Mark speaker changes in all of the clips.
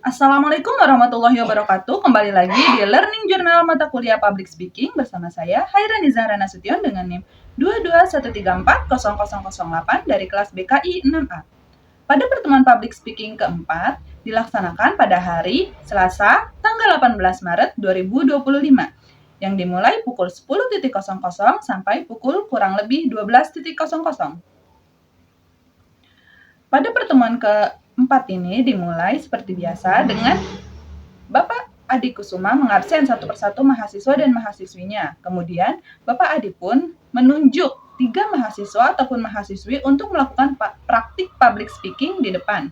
Speaker 1: Assalamualaikum warahmatullahi wabarakatuh. Kembali lagi di Learning Journal Mata Kuliah Public Speaking bersama saya, Hairani Zahra Nasution dengan NIM 221340008 dari kelas BKI 6A. Pada pertemuan Public Speaking keempat, dilaksanakan pada hari Selasa, tanggal 18 Maret 2025, yang dimulai pukul 10.00 sampai pukul kurang lebih 12.00. Pada pertemuan keempat ini dimulai seperti biasa dengan Bapak Adi Kusuma mengabsen satu persatu mahasiswa dan mahasiswinya. Kemudian Bapak Adi pun menunjuk 3 mahasiswa ataupun mahasiswi untuk melakukan praktik public speaking di depan.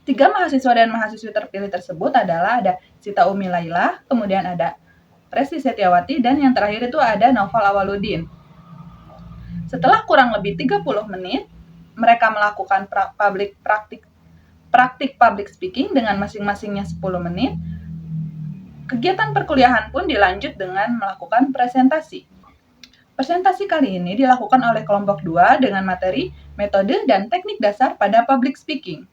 Speaker 1: 3 mahasiswa dan mahasiswi terpilih tersebut adalah ada Sita Umi Laila, kemudian ada Resti Setiawati, dan yang terakhir itu ada Naufal Awaludin. Setelah kurang lebih 30 menit, mereka melakukan praktik public speaking dengan masing-masingnya 10 menit. Kegiatan perkuliahan pun dilanjut dengan melakukan presentasi. Presentasi kali ini dilakukan oleh kelompok 2 dengan materi, metode, dan teknik dasar pada public speaking.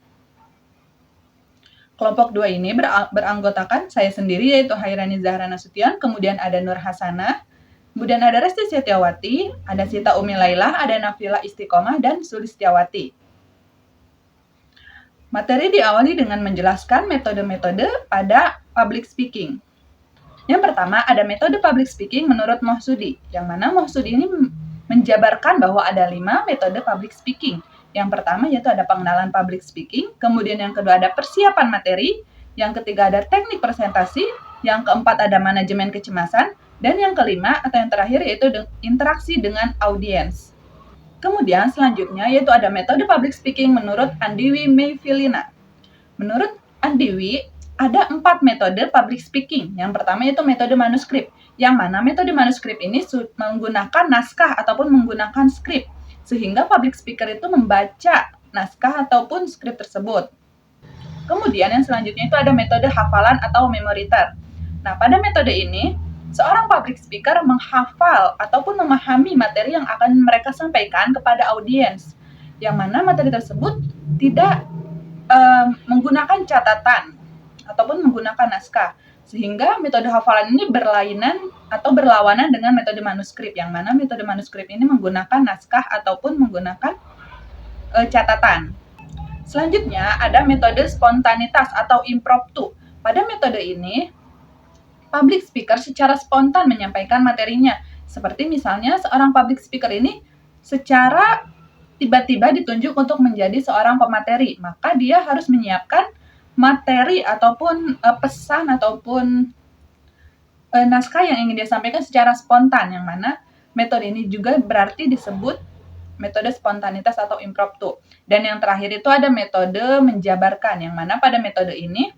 Speaker 1: Kelompok 2 ini beranggotakan saya sendiri, yaitu Hairani Zahra Nasution, kemudian ada Nur Hasanah, kemudian ada Resti Setiawati, ada Sita Umi Laila, ada Nafila Istiqomah, dan Sulistiawati. Materi diawali dengan menjelaskan metode-metode pada public speaking. Yang pertama, ada metode public speaking menurut Mohsudi, yang mana Mohsudi ini menjabarkan bahwa ada 5 metode public speaking. Yang pertama yaitu ada pengenalan public speaking, kemudian yang kedua ada persiapan materi, yang ketiga ada teknik presentasi, yang keempat ada manajemen kecemasan, dan yang kelima atau yang terakhir yaitu interaksi dengan audiens. Kemudian selanjutnya yaitu ada metode public speaking menurut Andiwi Mayfilina. Menurut Andiwi, ada 4 metode public speaking. Yang pertama yaitu metode manuskrip, yang mana metode manuskrip ini menggunakan naskah ataupun menggunakan skrip, sehingga public speaker itu membaca naskah ataupun skrip tersebut. Kemudian yang selanjutnya itu ada metode hafalan atau memoriter. Nah, pada metode ini, seorang public speaker menghafal ataupun memahami materi yang akan mereka sampaikan kepada audiens, yang mana materi tersebut tidak menggunakan catatan ataupun menggunakan naskah, sehingga metode hafalan ini berlainan atau berlawanan dengan metode manuskrip, yang mana metode manuskrip ini menggunakan naskah ataupun menggunakan catatan. Selanjutnya ada metode spontanitas atau impromptu. Pada metode ini, public speaker secara spontan menyampaikan materinya. Seperti misalnya seorang public speaker ini secara tiba-tiba ditunjuk untuk menjadi seorang pemateri, maka dia harus menyiapkan materi ataupun pesan ataupun naskah yang ingin dia sampaikan secara spontan, yang mana metode ini juga berarti disebut metode spontanitas atau impromptu. Dan yang terakhir itu ada metode menjabarkan, yang mana pada metode ini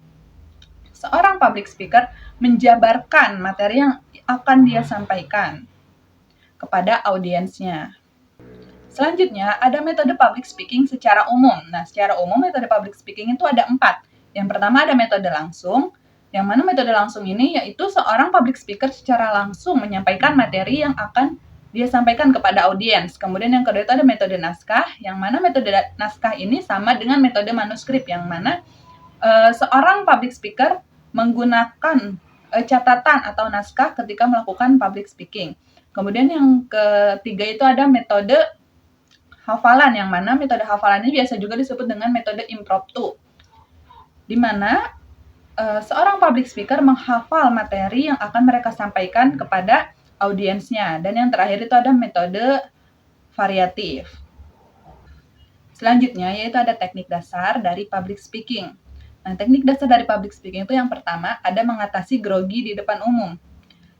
Speaker 1: seorang public speaker menjabarkan materi yang akan dia sampaikan kepada audiensnya. Selanjutnya ada metode public speaking secara umum. Nah, secara umum metode public speaking itu ada 4. Yang pertama ada metode langsung, yang mana metode langsung ini yaitu seorang public speaker secara langsung menyampaikan materi yang akan dia sampaikan kepada audiens. Kemudian yang kedua itu ada metode naskah, yang mana metode naskah ini sama dengan metode manuskrip, yang mana seorang public speaker menggunakan catatan atau naskah ketika melakukan public speaking. Kemudian yang ketiga itu ada metode hafalan, yang mana metode hafalan ini biasa juga disebut dengan metode impromptu, di mana seorang public speaker menghafal materi yang akan mereka sampaikan kepada audiensnya. Dan yang terakhir itu ada metode variatif. Selanjutnya yaitu ada teknik dasar dari public speaking. Nah, teknik dasar dari public speaking itu yang pertama ada mengatasi grogi di depan umum.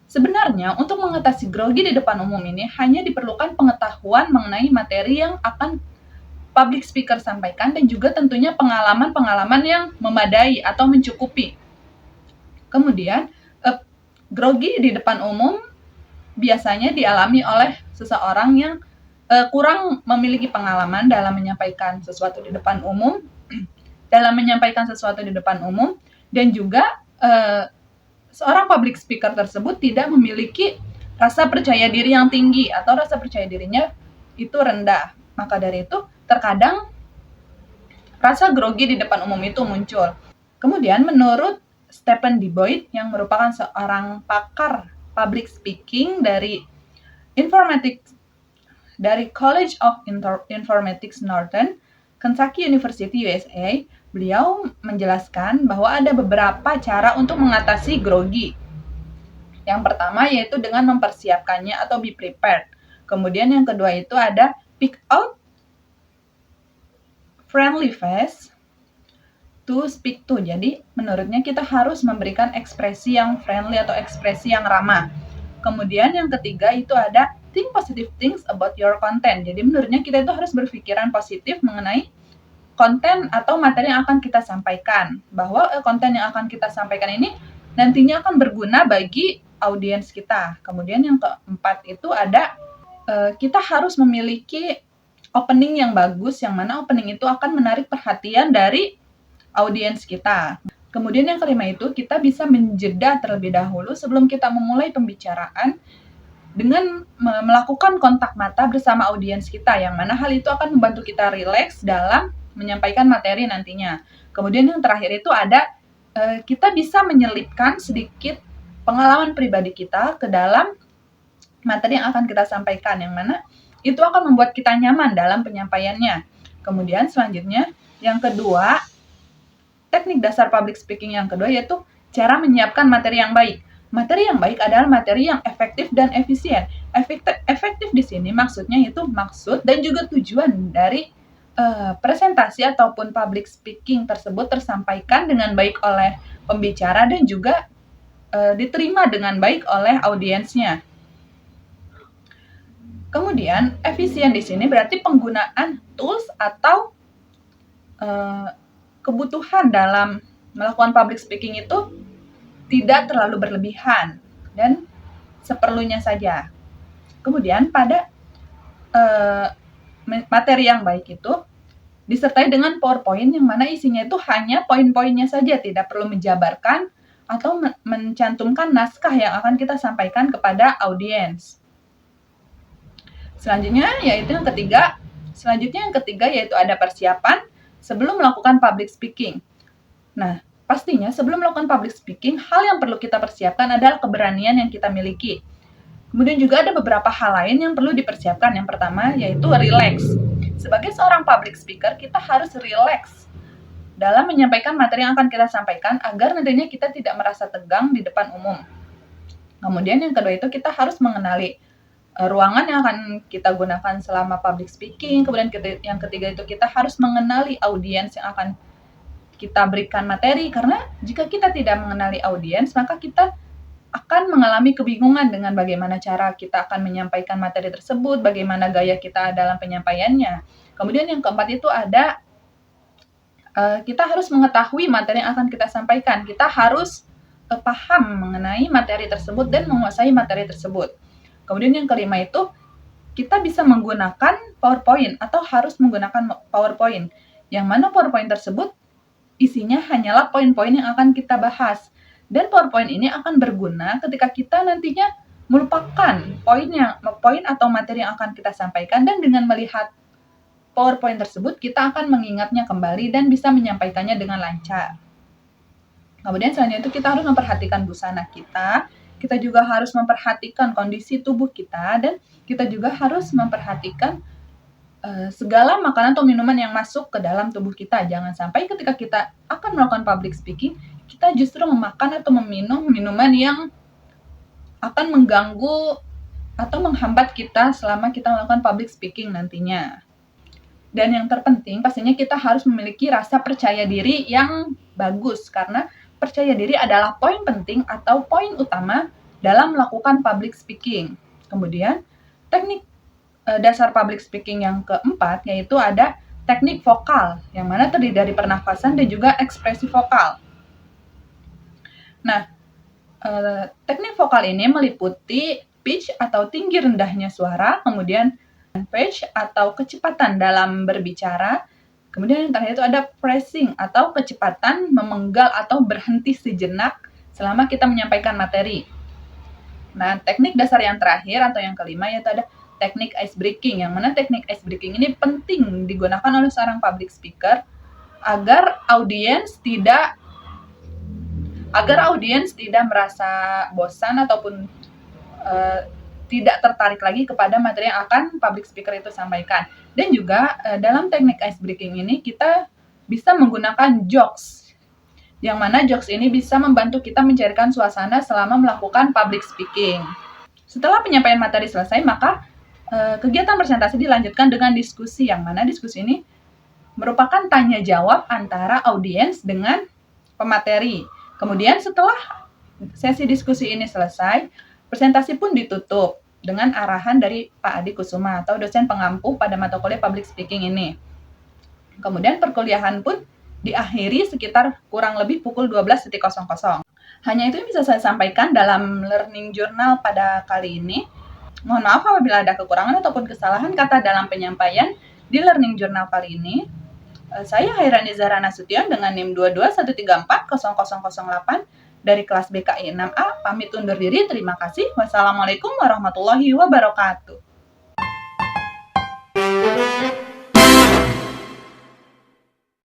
Speaker 1: Sebenarnya untuk mengatasi grogi di depan umum ini hanya diperlukan pengetahuan mengenai materi yang akan public speaker sampaikan, dan juga tentunya pengalaman-pengalaman yang memadai atau mencukupi. Kemudian grogi di depan umum biasanya dialami oleh seseorang yang kurang memiliki pengalaman dalam menyampaikan sesuatu di depan umum, dan juga seorang public speaker tersebut tidak memiliki rasa percaya diri yang tinggi atau rasa percaya dirinya itu rendah. Maka dari itu terkadang rasa grogi di depan umum itu muncul. Kemudian menurut Stephen D. Boyd yang merupakan seorang pakar public speaking dari College of Informatics Northern Kentucky University USA, beliau menjelaskan bahwa ada beberapa cara untuk mengatasi grogi. Yang pertama yaitu dengan mempersiapkannya atau be prepared. Kemudian yang kedua itu ada pick out friendly face to speak to. Jadi menurutnya kita harus memberikan ekspresi yang friendly atau ekspresi yang ramah. Kemudian yang ketiga itu ada think positive things about your content. Jadi menurutnya kita itu harus berpikiran positif mengenai konten atau materi yang akan kita sampaikan. Bahwa konten yang akan kita sampaikan ini nantinya akan berguna bagi audiens kita. Kemudian yang keempat itu ada kita harus memiliki opening yang bagus, yang mana opening itu akan menarik perhatian dari audiens kita. Kemudian yang kelima itu kita bisa menjeda terlebih dahulu sebelum kita memulai pembicaraan dengan melakukan kontak mata bersama audiens kita, yang mana hal itu akan membantu kita rileks dalam menyampaikan materi nantinya. Kemudian yang terakhir itu ada kita bisa menyelipkan sedikit pengalaman pribadi kita ke dalam materi yang akan kita sampaikan, yang mana itu akan membuat kita nyaman dalam penyampaiannya. Kemudian selanjutnya yang kedua, teknik dasar public speaking yang kedua yaitu cara menyiapkan materi yang baik. Materi yang baik adalah materi yang efektif dan efisien. Efektif di sini maksudnya itu maksud dan juga tujuan dari presentasi ataupun public speaking tersebut tersampaikan dengan baik oleh pembicara dan juga diterima dengan baik oleh audiensnya. Kemudian efisien di sini berarti penggunaan tools atau kebutuhan dalam melakukan public speaking itu tidak terlalu berlebihan dan seperlunya saja. Kemudian pada materi yang baik itu disertai dengan PowerPoint yang mana isinya itu hanya poin-poinnya saja, tidak perlu menjabarkan atau mencantumkan naskah yang akan kita sampaikan kepada audiens. Selanjutnya yang ketiga yaitu ada persiapan sebelum melakukan public speaking. Nah, pastinya sebelum melakukan public speaking, hal yang perlu kita persiapkan adalah keberanian yang kita miliki. Kemudian juga ada beberapa hal lain yang perlu dipersiapkan. Yang pertama yaitu relax. Sebagai seorang public speaker, kita harus relax dalam menyampaikan materi yang akan kita sampaikan agar nantinya kita tidak merasa tegang di depan umum. Kemudian yang kedua itu kita harus mengenali ruangan yang akan kita gunakan selama public speaking. Kemudian yang ketiga itu kita harus mengenali audiens yang akan kita berikan materi, karena jika kita tidak mengenali audiens, maka kita akan mengalami kebingungan dengan bagaimana cara kita akan menyampaikan materi tersebut, bagaimana gaya kita dalam penyampaiannya. Kemudian yang keempat itu ada kita harus mengetahui materi yang akan kita sampaikan. Kita harus paham mengenai materi tersebut dan menguasai materi tersebut. Kemudian yang kelima itu kita bisa menggunakan PowerPoint atau harus menggunakan PowerPoint, yang mana PowerPoint tersebut isinya hanyalah poin-poin yang akan kita bahas. Dan PowerPoint ini akan berguna ketika kita nantinya melupakan poin atau materi yang akan kita sampaikan, dan dengan melihat PowerPoint tersebut kita akan mengingatnya kembali dan bisa menyampaikannya dengan lancar. Kemudian selanjutnya itu kita harus memperhatikan busana kita juga harus memperhatikan kondisi tubuh kita, dan kita juga harus memperhatikan segala makanan atau minuman yang masuk ke dalam tubuh kita. Jangan sampai ketika kita akan melakukan public speaking, kita justru memakan atau meminum minuman yang akan mengganggu atau menghambat kita selama kita melakukan public speaking nantinya. Dan yang terpenting, pastinya kita harus memiliki rasa percaya diri yang bagus, karena percaya diri adalah poin penting atau poin utama dalam melakukan public speaking. Kemudian, teknik dasar public speaking yang keempat yaitu ada teknik vokal, yang mana terdiri dari pernafasan dan juga ekspresi vokal. Nah, teknik vokal ini meliputi pitch atau tinggi rendahnya suara, kemudian pitch atau kecepatan dalam berbicara, kemudian yang terakhir itu ada phrasing atau kecepatan memenggal atau berhenti sejenak selama kita menyampaikan materi. Nah, teknik dasar yang terakhir atau yang kelima yaitu ada teknik ice breaking, yang mana teknik ice breaking ini penting digunakan oleh seorang public speaker agar audiens tidak agar audiens tidak merasa bosan ataupun tidak tertarik lagi kepada materi yang akan public speaker itu sampaikan. Dan juga dalam teknik ice breaking ini kita bisa menggunakan jokes, yang mana jokes ini bisa membantu kita mencairkan suasana selama melakukan public speaking. Setelah penyampaian materi selesai, maka kegiatan presentasi dilanjutkan dengan diskusi, yang mana diskusi ini merupakan tanya jawab antara audiens dengan pemateri. Kemudian setelah sesi diskusi ini selesai, presentasi pun ditutup dengan arahan dari Pak Adi Kusuma atau dosen pengampu pada mata kuliah public speaking ini. Kemudian perkuliahan pun diakhiri sekitar kurang lebih pukul 12.00. Hanya itu yang bisa saya sampaikan dalam learning journal pada kali ini. Mohon maaf apabila ada kekurangan ataupun kesalahan kata dalam penyampaian di learning journal kali ini. Saya Hairani Zahra Nasution dengan NIM 221340008 dari kelas BKI 6A, pamit undur diri. Terima kasih. Wassalamualaikum warahmatullahi wabarakatuh.